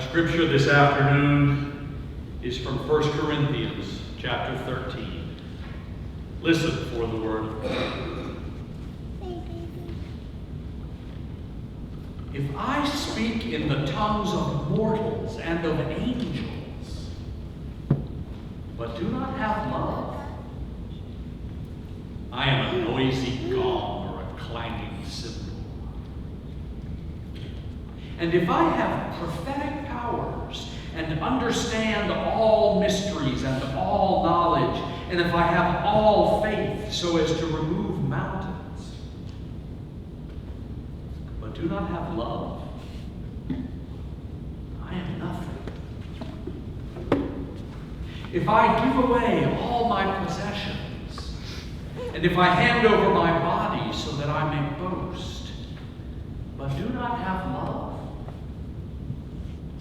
Scripture this afternoon is from 1 Corinthians chapter 13. Listen for the word of God. If I speak in the tongues of mortals and of angels, but do not have love, I am a noisy gong or a clanging cymbal. And if I have prophetic powers and understand all mysteries and all knowledge, and if I have all faith so as to remove mountains, but do not have love, I am nothing. If I give away all my possessions, and if I hand over my body so that I may boast, but do not have love,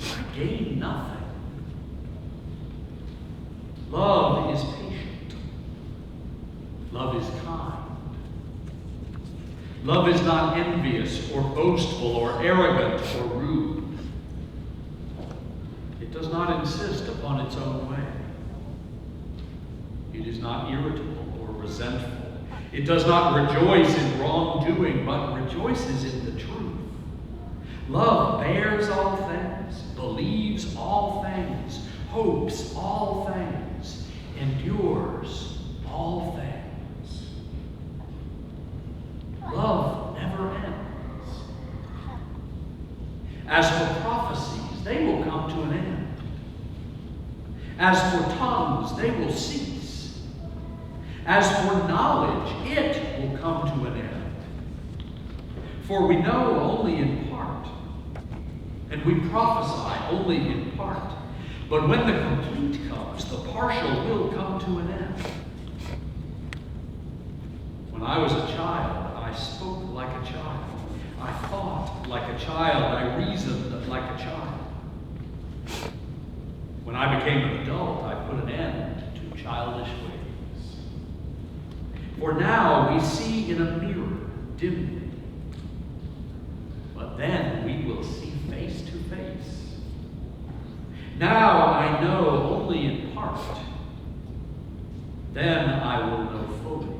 I gain nothing. Love is patient. Love is kind. Love is not envious or boastful or arrogant or rude. It does not insist upon its own way. It is not irritable or resentful. It does not rejoice in wrongdoing, but rejoices in the truth. Love bears all things, believes all things, hopes all things, endures all things. Love never ends. As for prophecies, they will come to an end. As for tongues, they will cease. As for knowledge, it will come to an end. For we know only in part, and we prophesy only in part. But when the complete comes, the partial will come to an end. When I was a child, I spoke like a child. I thought like a child. I reasoned like a child. When I became an adult, I put an end to childish ways. For now we see in a mirror dimly, but then we will see face to face. Now I know only in part. Then I will know fully,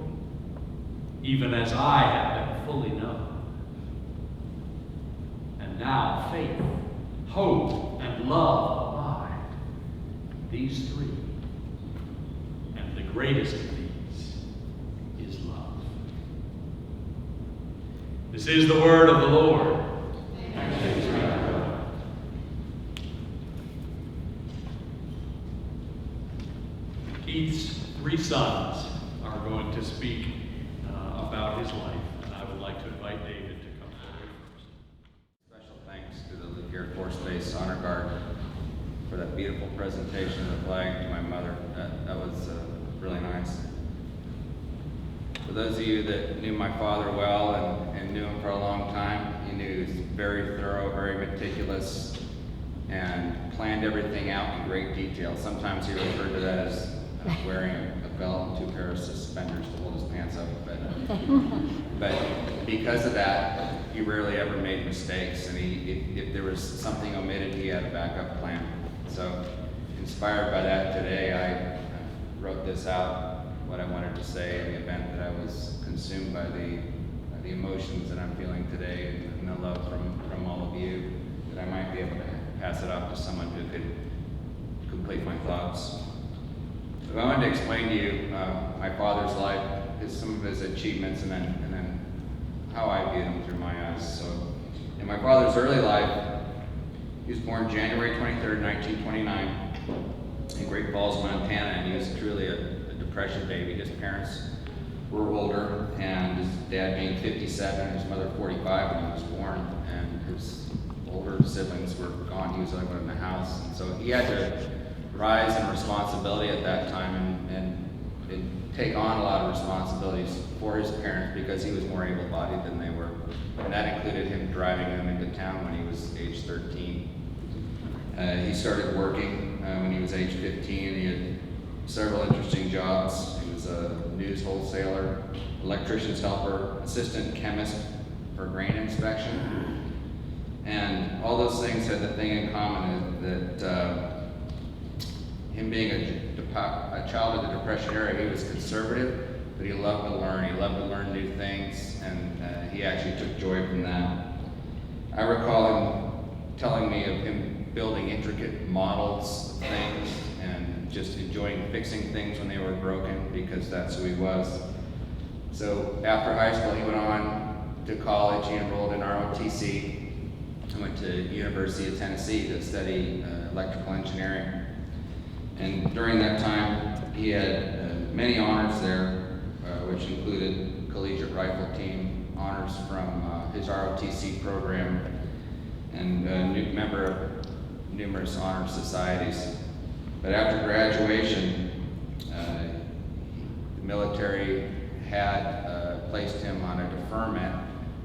even as I have been fully known. And now faith, hope, and love abide, these three. And the greatest of these is love. This is the word of the Lord. Thanks be to God. Keith's three sons are going to speak about his life, and I would like to invite David to come forward first. Special thanks to the Luke Air Force Base Honor Guard for that beautiful presentation of the flag to my mother. That was really nice. For those of you that knew my father well and knew him for a long time, you knew he was very thorough, very meticulous, and planned everything out in great detail. Sometimes he referred to that as wearing a belt and 2 pairs of suspenders to hold his pants up. But because of that, he rarely ever made mistakes. And if there was something omitted, he had a backup plan. So inspired by that today, I wrote this out, what I wanted to say in the event that I was consumed by the emotions that I'm feeling today and the love from all of you, that I might be able to pass it off to someone who could complete my thoughts. So I wanted to explain to you my father's life, some of his achievements, and then how I viewed him through my eyes. So in my father's early life, he was born January 23rd, 1929 in Great Falls, Montana, and he was truly a Depression baby. His parents were older, and his dad being 57 and his mother 45 when he was born, and his older siblings were gone. He was the only one in the house, and so he had to rise in responsibility at that time and take on a lot of responsibilities for his parents because he was more able-bodied than they were. And that included him driving them into town when he was age 13. He started working when he was age 15. He had several interesting jobs. He was a news wholesaler, electrician's helper, assistant chemist for grain inspection. And all those things had the thing in common that him being a child of the Depression era, he was conservative, but he loved to learn. He loved to learn new things, and he actually took joy from that. I recall him telling me of him building intricate models of things and just enjoying fixing things when they were broken, because that's who he was. So after high school, he went on to college. He enrolled in ROTC and went to University of Tennessee to study electrical engineering. And during that time, he had many honors there, which included collegiate rifle team honors from his ROTC program, and a member of numerous honor societies. But after graduation, the military had placed him on a deferment,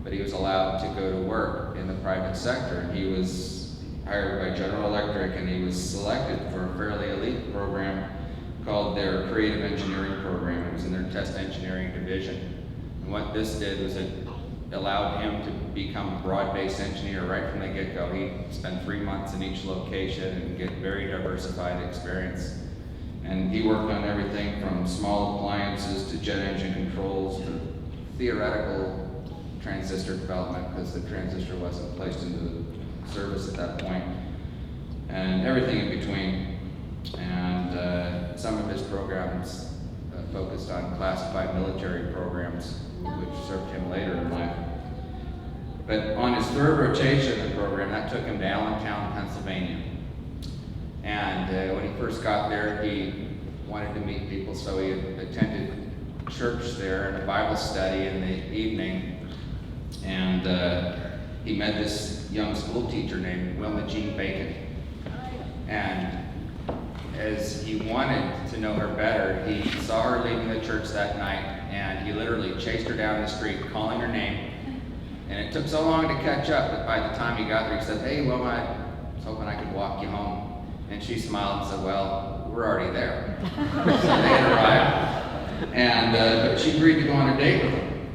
but he was allowed to go to work in the private sector. And he was hired by General Electric, and he was selected for a fairly elite program called their Creative Engineering Program. It was in their Test Engineering Division. And what this did was it allowed him to become a broad-based engineer right from the get-go. He spent 3 months in each location and get very diversified experience. And he worked on everything from small appliances to jet engine controls to theoretical transistor development, because the transistor wasn't placed into service at that point, and everything in between. And some of his programs focused on classified military programs, which served him later in life. But on his third rotation of the program, that took him to Allentown, Pennsylvania. And when he first got there, he wanted to meet people, so he attended church there and a Bible study in the evening. And he met this young school teacher named Wilma Jean Bacon. And as he wanted to know her better, he saw her leaving the church that night, and he literally chased her down the street, calling her name. And it took so long to catch up that by the time he got there, he said, "Hey, Wilma, I was hoping I could walk you home." And she smiled and said, "Well, we're already there." So they had arrived, and but she agreed to go on a date with him.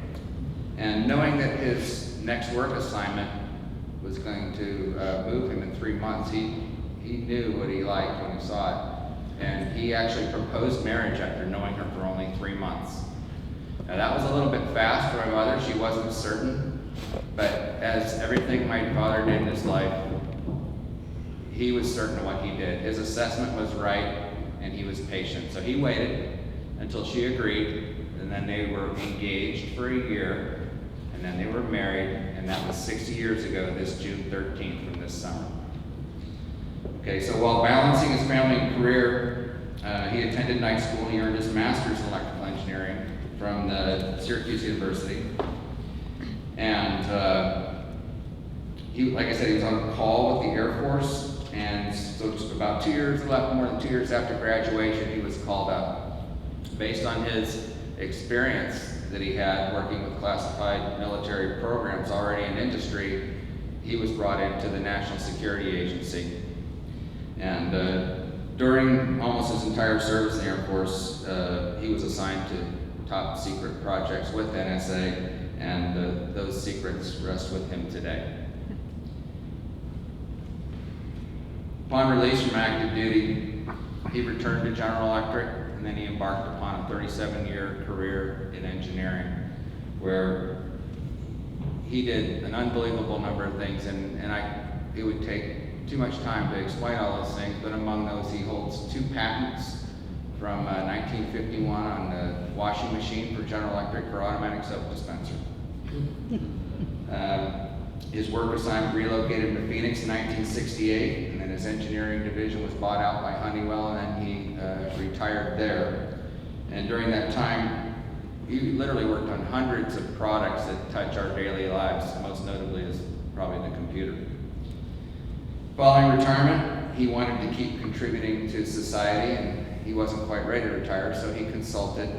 And knowing that his next work assignment was going to move him in 3 months, he knew what he liked when he saw it. And he actually proposed marriage after knowing her for only 3 months. Now that was a little bit fast for my mother. She wasn't certain. But as everything my father did in his life, he was certain of what he did. His assessment was right, and he was patient. So he waited until she agreed, and then they were engaged for a year, and then they were married, and that was 60 years ago, this June 13th from this summer. Okay, so while balancing his family and career, he attended night school. He earned his master's in electrical engineering from the Syracuse University. And he, like I said, he was on call with the Air Force, and so just about 2 years left, more than 2 years after graduation, he was called up. Based on his experience that he had working with classified military programs already in industry, he was brought into the National Security Agency. And during almost his entire service in the Air Force, he was assigned to top secret projects with NSA, and those secrets rest with him today. Upon release from active duty, he returned to General Electric, and then he embarked upon a 37-year career in engineering, where he did an unbelievable number of things, and it would take too much time to explain all those things, but among those he holds 2 patents from 1951 on the washing machine for General Electric for automatic soap dispenser. His work assignment relocated him to Phoenix in 1968, and then his engineering division was bought out by Honeywell, and then he retired there. And during that time, he literally worked on hundreds of products that touch our daily lives, most notably is probably the computer. Following retirement, he wanted to keep contributing to society, and he wasn't quite ready to retire, so he consulted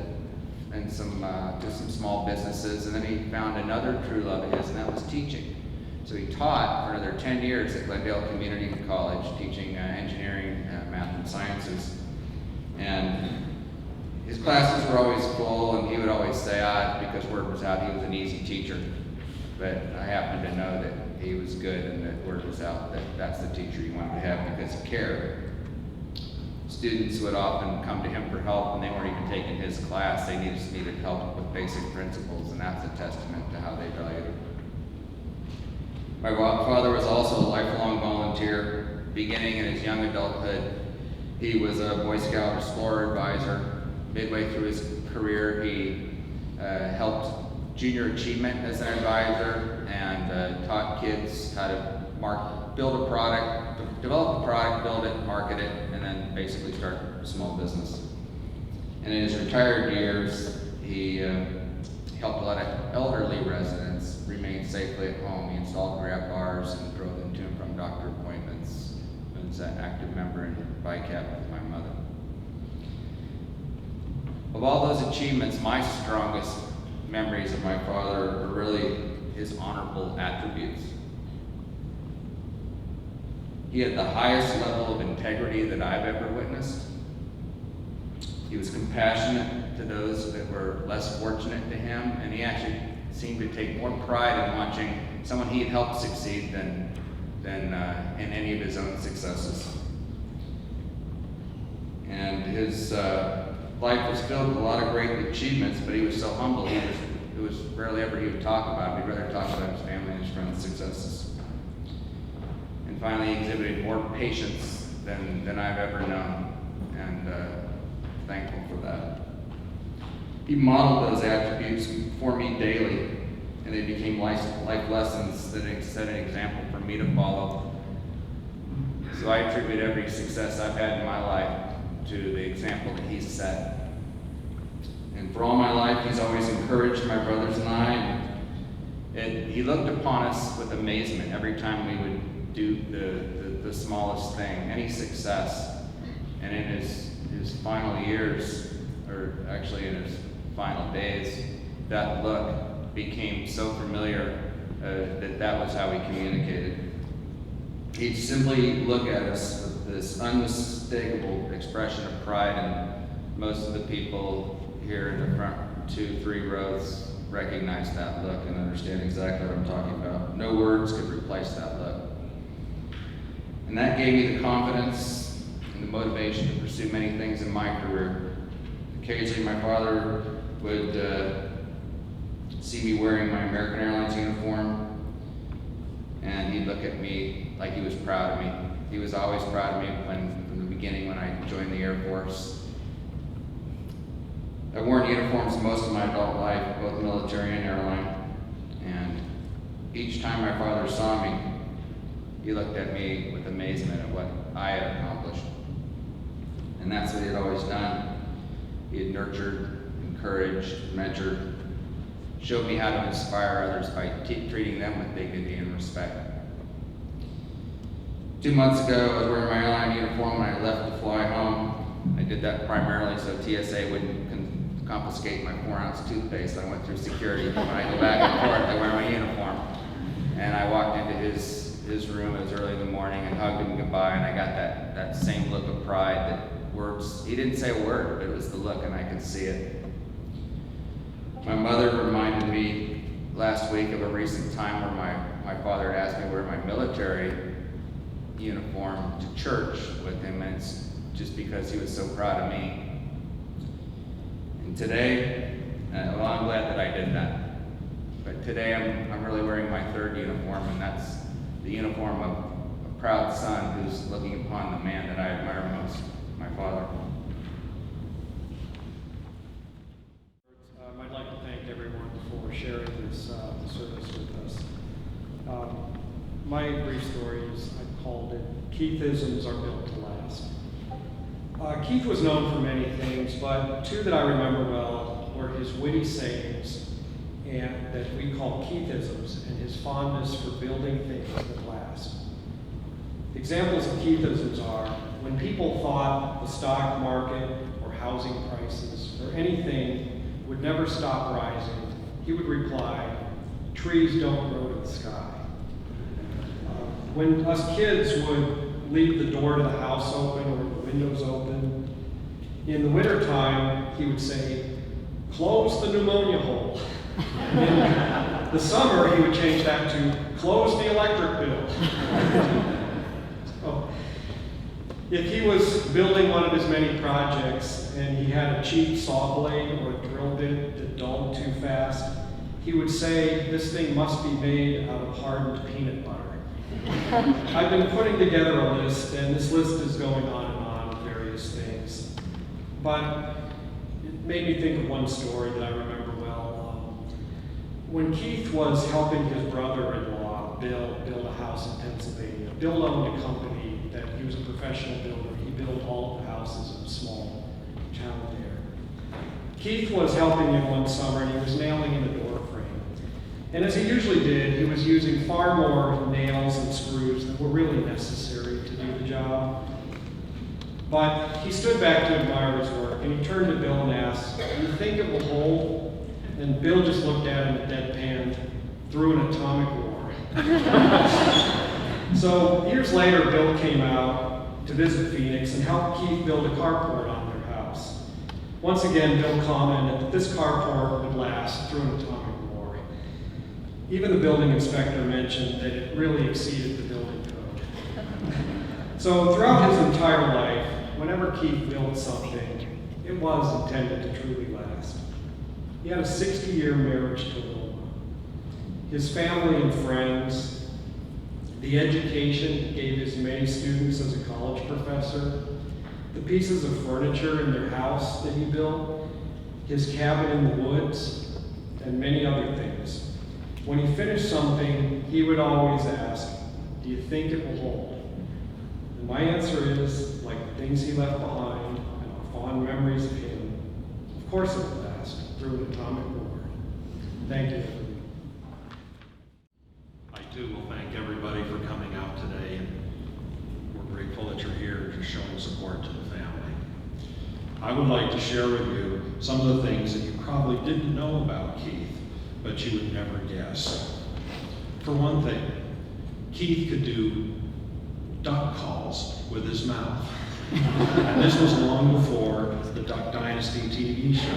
and to some small businesses, and then he found another true love of his, and that was teaching. So he taught for another 10 years at Glendale Community College, teaching engineering, math, and sciences. And his classes were always full, and he would always say, because word was out, he was an easy teacher. But I happen to know that he was good, and the word was out that that's the teacher you wanted to have because of care. Students would often come to him for help, and they weren't even taking his class. They just needed help with basic principles, and that's a testament to how they valued him. My father was also a lifelong volunteer. Beginning in his young adulthood, he was a Boy Scout Explorer Advisor. Midway through his career, he helped Junior Achievement as an advisor and taught kids how to build a product, develop a product, build it, market it, and then basically start a small business. And in his retired years, he helped a lot of elderly residents remain safely at home. He installed grab bars and drove them to and from doctor appointments. He was an active member in BICAP with my mother. Of all those achievements, my strongest memories of my father are really his honorable attributes. He had the highest level of integrity that I've ever witnessed. He was compassionate to those that were less fortunate to him, and he actually seemed to take more pride in watching someone he had helped succeed than in any of his own successes. And his life was filled with a lot of great achievements, but he was so humble. It was rarely ever he would talk about it. He'd rather talk about his family and his friends' successes. And finally, he exhibited more patience than I've ever known, and thankful for that. He modeled those attributes for me daily, and they became life lessons that set an example for me to follow. So I attribute every success I've had in my life to the example that he set. And for all my life, he's always encouraged my brothers and I, and he looked upon us with amazement every time we would do the smallest thing, any success. And in his final years, or actually in his final days, that look became so familiar that was how he communicated. He'd simply look at us with this unmistakable expression of pride, and most of the people here in the front 2-3 rows recognize that look and understand exactly what I'm talking about. No words could replace that look. And that gave me the confidence and the motivation to pursue many things in my career. Occasionally my father would see me wearing my American Airlines uniform, and he'd look at me like he was proud of me. He was always proud of me from the beginning when I joined the Air Force. I've worn uniforms most of my adult life, both military and airline, and each time my father saw me, he looked at me with amazement at what I had accomplished. And that's what he had always done. He had nurtured, encouraged, mentored, showed me how to inspire others by treating them with dignity and respect. 2 months ago, I was wearing my airline uniform when I left to fly home. I did that primarily so TSA wouldn't confiscate my 4-ounce toothpaste. I went through security, but when I go back and forth, I wear my uniform. And I walked into his room, it was early in the morning, and hugged him goodbye, and I got that same look of pride that words, he didn't say a word, but it was the look, and I could see it. My mother reminded me last week of a recent time where my father had asked me to wear my military uniform to church with him, and it's just because he was so proud of me. And today, well, I'm glad that I did that. But today I'm really wearing my 3rd uniform, and that's the uniform of a proud son who's looking upon the man that I admire most, my father. I'd like to thank everyone for sharing this service with us. My brief story is, I called it, Keithisms Are Built to Last. Keith was known for many things, but 2 that I remember well were his witty sayings, and that we call Keithisms, and his fondness for building things that last. Examples of Keithisms are, when people thought the stock market or housing prices or anything would never stop rising, he would reply, "Trees don't grow to the sky." When us kids would leave the door to the house open or the windows open, in the wintertime, he would say, "Close the pneumonia hole." In the summer, he would change that to close the electric bill. Oh. If he was building one of his many projects and he had a cheap saw blade or a drill bit that dulled too fast, he would say, "This thing must be made out of hardened peanut butter." I've been putting together a list, and this list is going on and on, various things. But it made me think of one story that I remember well. When Keith was helping his brother-in-law build a house in Pennsylvania, Bill owned a company that he was a professional builder. He built all of the houses in a small town there. Keith was helping him one summer, and he was nailing in a door frame. And as he usually did, he was using far more nails and screws than were really necessary to do the job. But he stood back to admire his work, and he turned to Bill and asked, "Do you think it will hold?" And Bill just looked at him deadpan, threw an atomic war. So years later, Bill came out to visit Phoenix and helped Keith build a carport on their house. Once again, Bill commented that this carport would last through an atomic war. Even the building inspector mentioned that it really exceeded the building code. So throughout his entire life, whenever Keith built something, it was intended to truly last. He had a 60-year marriage to Wilma. His family and friends, the education he gave his many students as a college professor, the pieces of furniture in their house that he built, his cabin in the woods, and many other things. When he finished something, he would always ask, "Do you think it will hold?" And my answer is, like the things he left behind and our fond memories of him, of course it will last through an atomic war. Thank you. I too will thank everybody for coming out today, and we're grateful that you're here just showing support to the family. I would like to share with you some of the things that you probably didn't know about Keith, but you would never guess. For one thing, Keith could do duck calls with his mouth. And this was long before the Duck Dynasty TV show.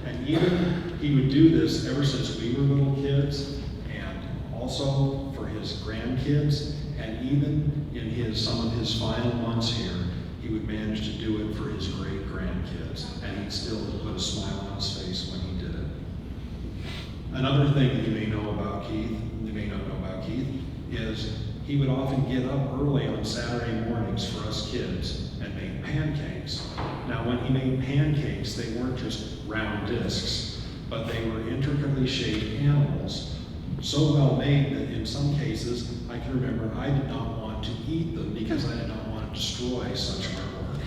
And even he would do this ever since we were little kids, and also for his grandkids, and even in some of his final months here, he would manage to do it for his great grandkids, and he'd still put a smile on his face when he did it. Another thing that you may know about Keith, you may not know about Keith, is he would often get up early on Saturday mornings for us kids and make pancakes. Now, when he made pancakes, they weren't just round discs, but they were intricately shaped animals, so well made that in some cases, I can remember I did not want to eat them because I did not want to destroy such artwork.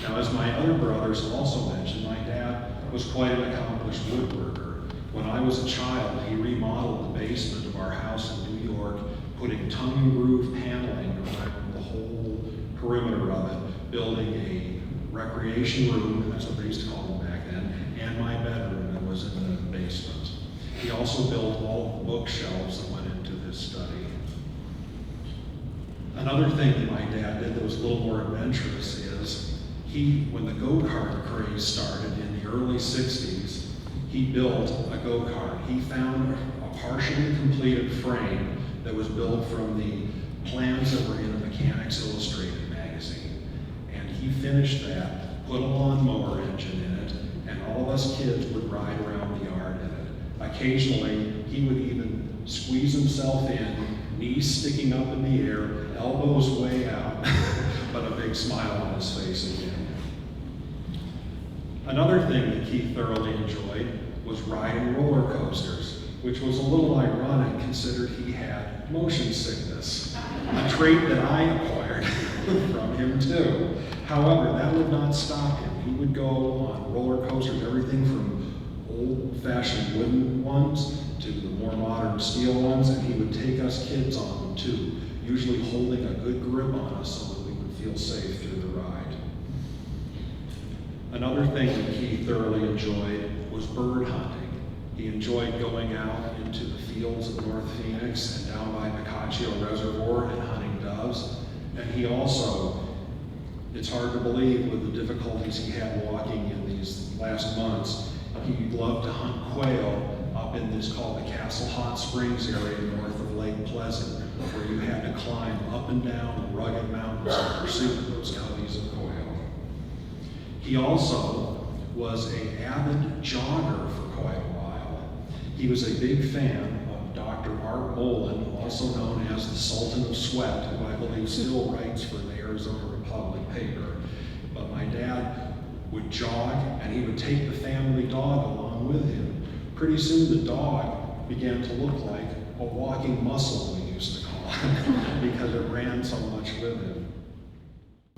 Now, as my other brothers have also mentioned, my dad was quite an accomplished woodworker. When I was a child, he remodeled the basement of our house in New York, putting tongue groove paneling around the whole perimeter of it, building a recreation room, that's what they used to call them back then, and my bedroom that was in the basement. He also built all the bookshelves that went into his study. Another thing that my dad did that was a little more adventurous is when the go-kart craze started in the early 60s, he built a go-kart. He found a partially completed frame that was built from the plans that were in a Mechanics Illustrated magazine. And he finished that, put a lawnmower engine in it, and all of us kids would ride around the yard in it. Occasionally, he would even squeeze himself in, knees sticking up in the air, elbows way out, but a big smile on his face again. Another thing that Keith thoroughly enjoyed was riding roller coasters, which was a little ironic considered he had motion sickness, a trait that I acquired from him too. However, that would not stop him. He would go on roller coasters, everything from old-fashioned wooden ones to the more modern steel ones, and he would take us kids on them too, usually holding a good grip on us so that we would feel safe through the ride. Another thing that Keith thoroughly enjoyed was bird hunting. He enjoyed going out into the fields of North Phoenix and down by Boccaccio Reservoir and hunting doves. And he also, it's hard to believe with the difficulties he had walking in these last months, he loved to hunt quail up up in this called the Castle Hot Springs area north of Lake Pleasant, where you had to climb up and down the rugged mountains in pursuit of those coveys of quail. He also was an avid jogger for quite a while. He was a big fan of Dr. Art Bolin, also known as the Sultan of Sweat, who I believe still writes for the Arizona Republic paper. But my dad would jog, and he would take the family dog along with him. Pretty soon the dog began to look like a walking muscle, we used to call it, because it ran so much with him.